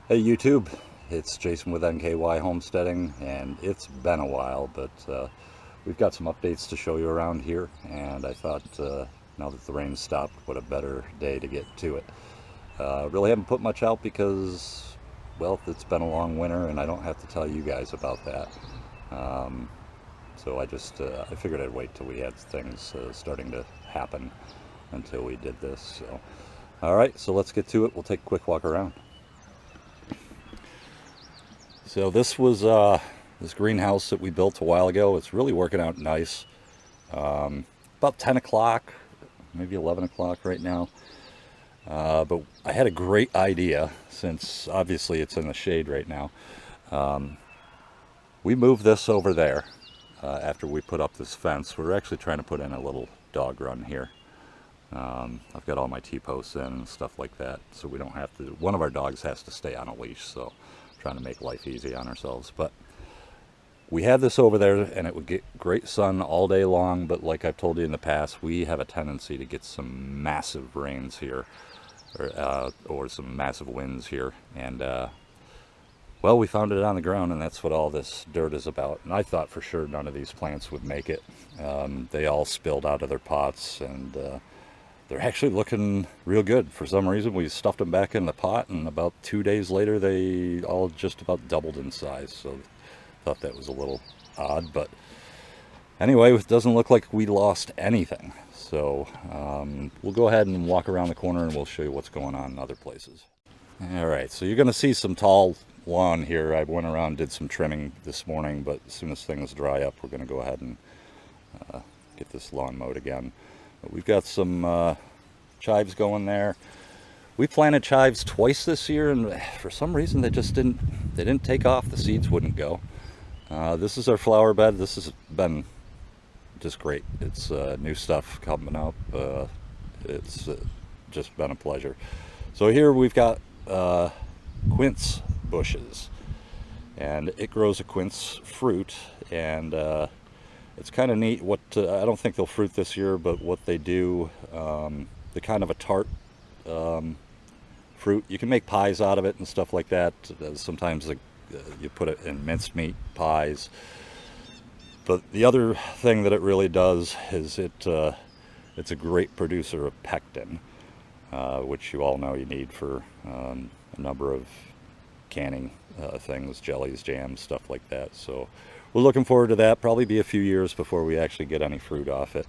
Hey YouTube, it's Jason with NKY Homesteading, and it's been a while, but we've got some updates to show you around here, and I thought now that the rain stopped, what a better day to get to it. Really haven't put much out because, well, it's been a long winter, and I don't have to tell you guys about that. Um, so I figured I'd wait till we had things starting to happen until we did this. So, all right, so let's get to it. We'll take a quick walk around. So this was this greenhouse that we built a while ago. It's really working out nice. About 10 o'clock, maybe 11 o'clock right now. But I had a great idea, since obviously it's in the shade right now. We moved this over there after we put up this fence. We're actually trying to put in a little dog run here. I've got all my T-posts in and stuff like that, so we don't have to, one of our dogs has to stay on a leash, so I'm trying to make life easy on ourselves. But we had this over there and it would get great sun all day long, but like I've told you in the past, we have a tendency to get some massive rains here, or some massive winds here, and well, we found it on the ground, and that's what all this dirt is about. And I thought for sure none of these plants would make it. They all spilled out of their pots, and they're actually looking real good. For some reason, we stuffed them back in the pot, and about 2 days later, they all just about doubled in size. So I thought that was a little odd, but anyway, it doesn't look like we lost anything. So we'll go ahead and walk around the corner, and we'll show you what's going on in other places. All right, so you're going to see some tall lawn here. I went around, did some trimming this morning, but as soon as things dry up, we're going to go ahead and get this lawn mowed again. But we've got some chives going there. We planted chives twice this year, and for some reason they didn't take off. The seeds wouldn't go. This is our flower bed. This has been just great. It's new stuff coming up. It's just been a pleasure. So here we've got quince bushes, and it grows a quince fruit, and it's kind of neat. What I don't think they'll fruit this year, but what they do, the kind of a tart fruit. You can make pies out of it and stuff like that. Sometimes you put it in minced meat pies. But the other thing that it really does is it's a great producer of pectin, which you all know you need for a number of canning things, jellies, jams, stuff like that. So we're looking forward to that. Probably be a few years before we actually get any fruit off it.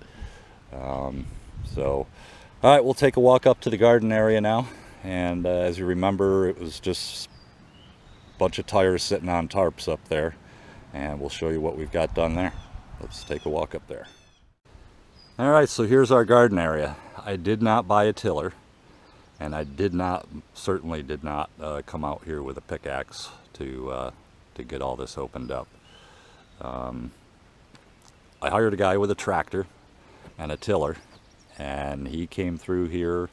So, all right, we'll take a walk up to the garden area now. And as you remember, it was just a bunch of tires sitting on tarps up there. And we'll show you what we've got done there. Let's take a walk up there. All right, so here's our garden area. I did not buy a tiller, and I certainly did not come out here with a pickaxe to get all this opened up. I hired a guy with a tractor and a tiller, and he came through here,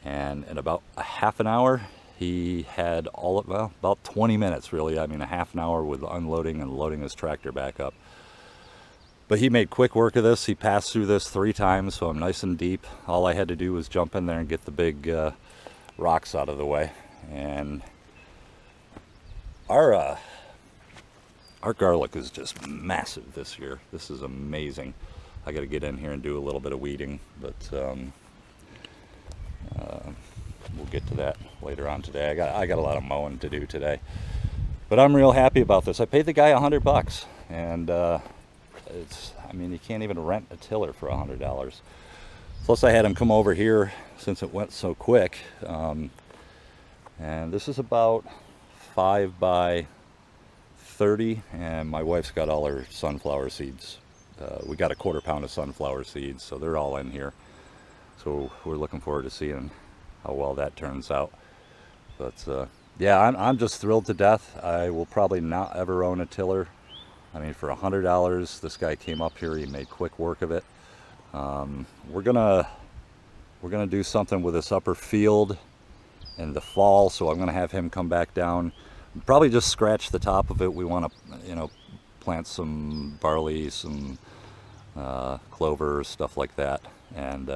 and in about a half an hour, he had about 20 minutes really. I mean, a half an hour with unloading and loading his tractor back up. But he made quick work of this. He passed through this 3 times, so I'm nice and deep. All I had to do was jump in there and get the big rocks out of the way. And our garlic is just massive this year. This is amazing. I got to get in here and do a little bit of weeding, but we'll get to that later on today. I got a lot of mowing to do today, but I'm real happy about this. I paid the guy $100, and I mean, you can't even rent a tiller for $100. Plus, I had him come over here since it went so quick, and this is about 5 by 30, and my wife's got all her sunflower seeds. We got a 1/4 pound of sunflower seeds, so they're all in here. So we're looking forward to seeing how well that turns out. But yeah, I'm just thrilled to death. I will probably not ever own a tiller. I mean, for $100, this guy came up here. He made quick work of it. We're gonna do something with this upper field in the fall, so I'm gonna have him come back down. Probably just scratch the top of it. We want to, you know, plant some barley, some clover, stuff like that, and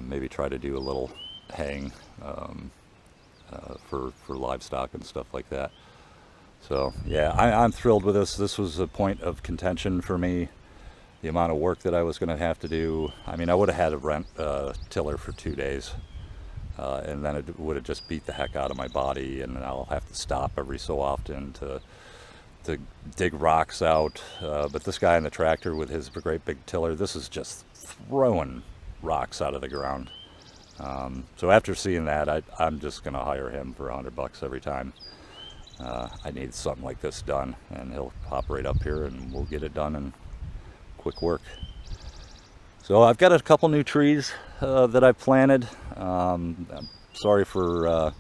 maybe try to do a little hang for livestock and stuff like that. So yeah, I'm thrilled with this. This was a point of contention for me, the amount of work that I was going to have to do. I mean, I would have had to rent a tiller for 2 days, and then it would have just beat the heck out of my body, and I'll have to stop every so often to dig rocks out. But this guy in the tractor with his great big tiller, this is just throwing rocks out of the ground. So after seeing that, I'm just going to hire him for $100 every time I need something like this done, and he'll hop right up here and we'll get it done in quick work. So I've got a couple new trees that I've planted. I'm sorry for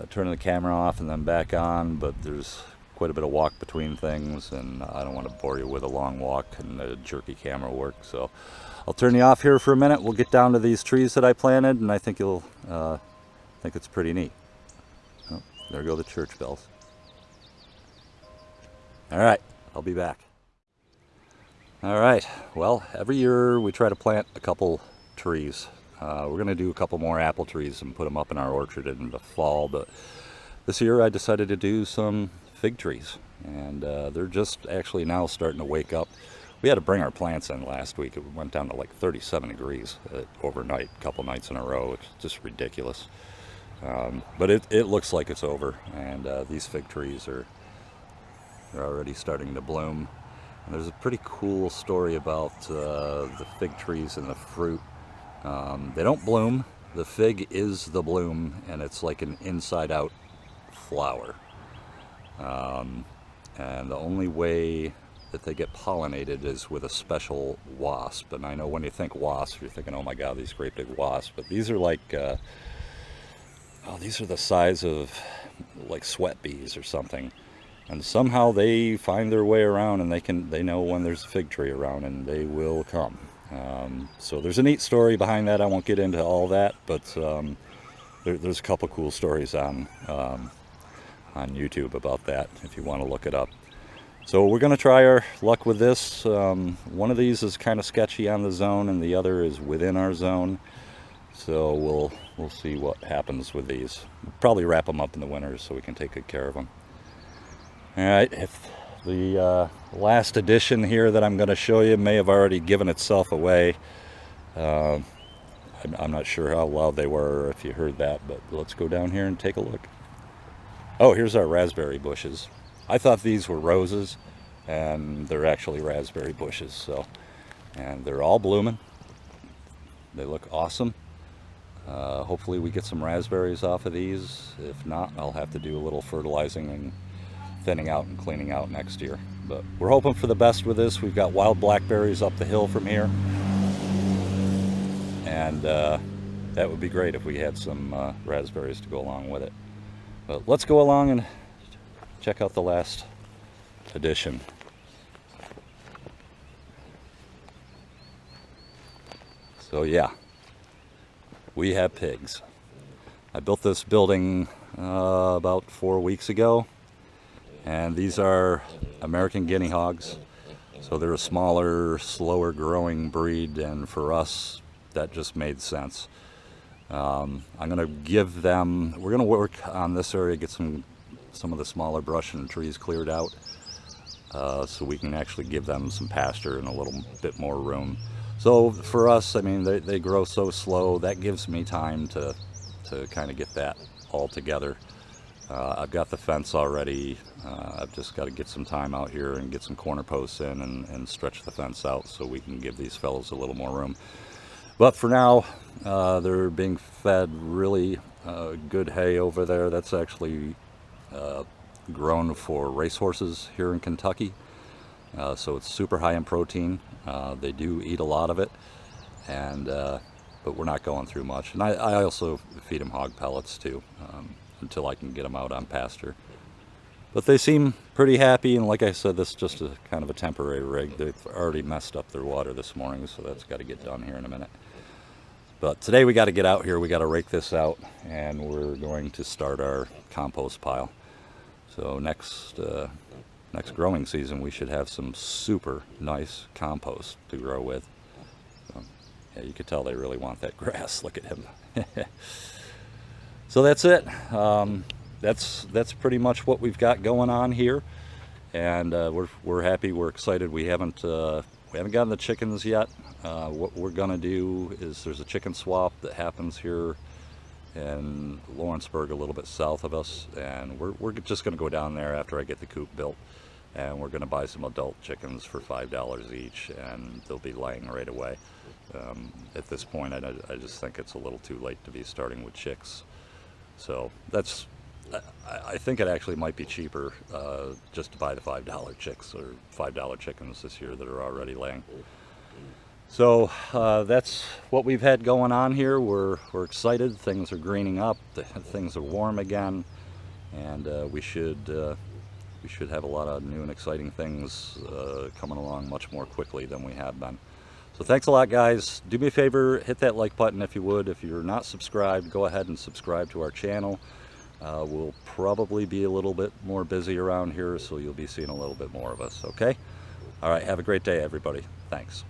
turning the camera off and then back on, but there's quite a bit of walk between things, and I don't want to bore you with a long walk and the jerky camera work. So I'll turn you off here for a minute. We'll get down to these trees that I planted, and I think you'll think it's pretty neat. Oh, there go the church bells. All right, I'll be back. All right, well, every year we try to plant a couple trees. We're going to do a couple more apple trees and put them up in our orchard in the fall, but this year I decided to do some fig trees, and they're just actually now starting to wake up. We had to bring our plants in last week. It went down to like 37 degrees overnight, a couple nights in a row. It's just ridiculous. But it looks like it's over, and these fig trees are already starting to bloom. And there's a pretty cool story about the fig trees and the fruit. They don't bloom. The fig is the bloom, and it's like an inside-out flower. And the only way that they get pollinated is with a special wasp. And I know when you think wasp, you're thinking, oh my god, these great big wasps. But these are like, these are the size of like sweat bees or something. And somehow they find their way around, and they know when there's a fig tree around, and they will come. So there's a neat story behind that. I won't get into all that, but there's a couple cool stories on YouTube about that if you want to look it up. So we're going to try our luck with this. One of these is kind of sketchy on the zone, and the other is within our zone. So we'll see what happens with these. We'll probably wrap them up in the winter so we can take good care of them. All right, if the last edition here that I'm going to show you may have already given itself away. I'm not sure how loud they were or if you heard that, but let's go down here and take a look. Oh, here's our raspberry bushes. I thought these were roses, and they're actually raspberry bushes. So, and they're all blooming. They look awesome. Hopefully we get some raspberries off of these. If not, I'll have to do a little fertilizing and thinning out and cleaning out next year. But we're hoping for the best with this. We've got wild blackberries up the hill from here, and that would be great if we had some raspberries to go along with it. But let's go along and check out the last edition. So yeah, we have pigs. I built this building about 4 weeks ago. And these are American guinea hogs, so they're a smaller, slower growing breed, and for us that just made sense. I'm going to give them, we're going to work on this area, get some of the smaller brush and trees cleared out, so we can actually give them some pasture and a little bit more room. So for us, I mean, they grow so slow, that gives me time to kind of get that all together. I've got the fence already. I've just got to get some time out here and get some corner posts in and stretch the fence out so we can give these fellows a little more room. But for now, they're being fed really good hay over there. That's actually grown for racehorses here in Kentucky. So it's super high in protein. They do eat a lot of it, and but we're not going through much. And I also feed them hog pellets too, until I can get them out on pasture. But they seem pretty happy, and like I said, this is just a kind of a temporary rig. They've already messed up their water this morning, so that's got to get done here in a minute. But today we got to get out here, we got to rake this out, and we're going to start our compost pile. So next growing season we should have some super nice compost to grow with. So, yeah, you could tell they really want that grass. Look at him. So that's it. That's pretty much what we've got going on here, and we're happy. We're excited. We haven't gotten the chickens yet. What we're gonna do is there's a chicken swap that happens here in Lawrenceburg, a little bit south of us, and we're just gonna go down there after I get the coop built, and we're gonna buy some adult chickens for $5 each, and they'll be laying right away. At this point, I just think it's a little too late to be starting with chicks. So that's, I think it actually might be cheaper just to buy the $5 chicks or $5 chickens this year that are already laying. So that's what we've had going on here. We're excited. Things are greening up. Things are warm again, and we should have a lot of new and exciting things coming along much more quickly than we have been. So thanks a lot, guys. Do me a favor, hit that like button if you would. If you're not subscribed, go ahead and subscribe to our channel. We'll probably be a little bit more busy around here, so you'll be seeing a little bit more of us, okay? All right, have a great day, everybody. Thanks.